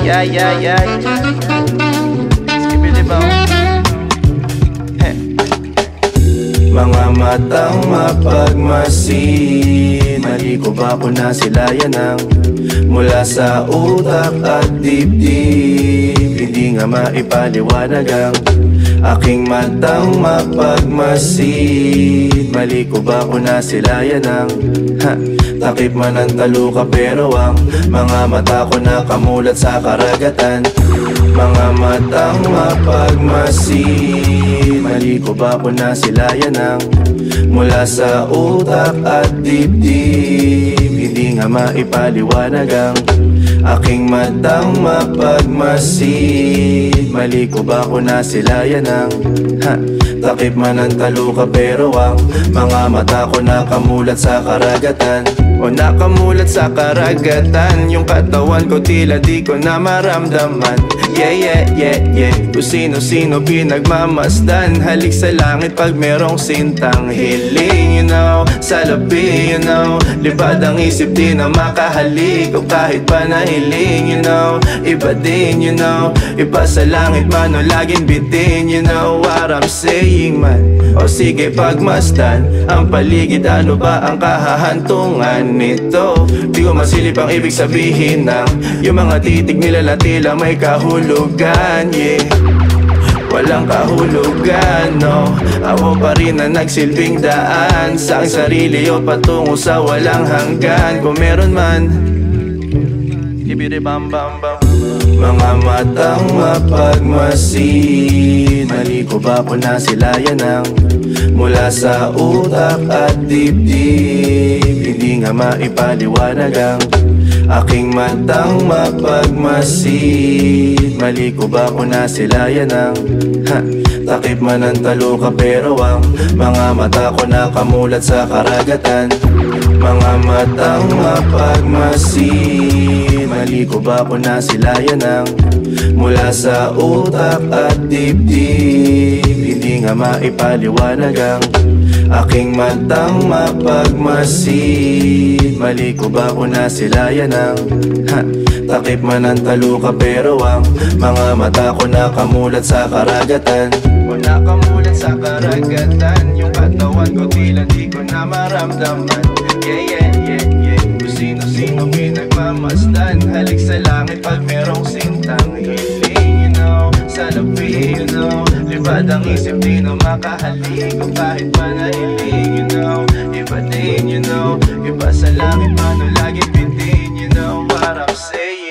Yeah. Skibidi-bong. Mga matang mapagmasid, mali ko ba kung nasilayan ng mula sa utak at dibdib? Hindi nga maipaliwanag ang aking matang mapagmasid. Mali ko ba kung nasilayan ng takip man ang taluka, pero ang mga mata ko nakamulat sa karagatan. Mga matang mapagmasid, mali ko ba kung nasilayan ng mula sa utak at dibdib? Hindi nga maipaliwanag ang aking matang mapagmasid. Mali ko ba kung nasilayan ng takip man ang taluka, pero ang mga mata ko nakamulat sa karagatan. O nakamulat sa karagatan, yung katawan ko tila di ko na maramdaman. Yeah. Kung sino-sino pinagmamasdan, halik sa langit pag merong sintang hiling. You know, sa labi, you know, libad ang isip di na makahalik. O kahit pa nahiling, you know, iba din, you know, iba sa langit man o laging bitin. You know what I'm saying man? O sige pagmasdan ang paligid, ano ba ang kahahantungan nito? Di ko masilip ang ibig sabihin ng yung mga titig nila na tila may kahulugan. Yeah, walang kahulugan, no. Ako pa rin na nagsilbing daan sa aking sarili o patungo sa walang hanggan. Kung meron man, ibiribam-bam-bam. Mga matang mapagmasid, mali ko ba kung nasilayan ng mula sa utak at dibdib? Hindi nga maipaliwanag ang aking matang mapagmasid. Mali ko ba kung nasilayan ng takip man ang taluka, pero ang mga mata ko nakamulat sa karagatan. Mga matang mapagmasid, mali ko ba kung nasilayan ng mula sa utak at dibdib? Hindi nga maipaliwanag ang aking matang mapagmasid. Mali ko ba kung nasilayan ng takip man ang taluka, pero ang mga mata ko nakamulat sa karagatan. O nakamulat sa karagatan, yung katawan ko tila di ko na maramdaman. Yeah. Kung sino-sino pinagmamasdan, halik sa langit pag merong sintang hiling. You know, sa labi, you know, libad ang isip di na makahalik. O kahit pa nahiling, you know, iba din, you know, iba sa langit man o laging bitin. You know what I'm saying?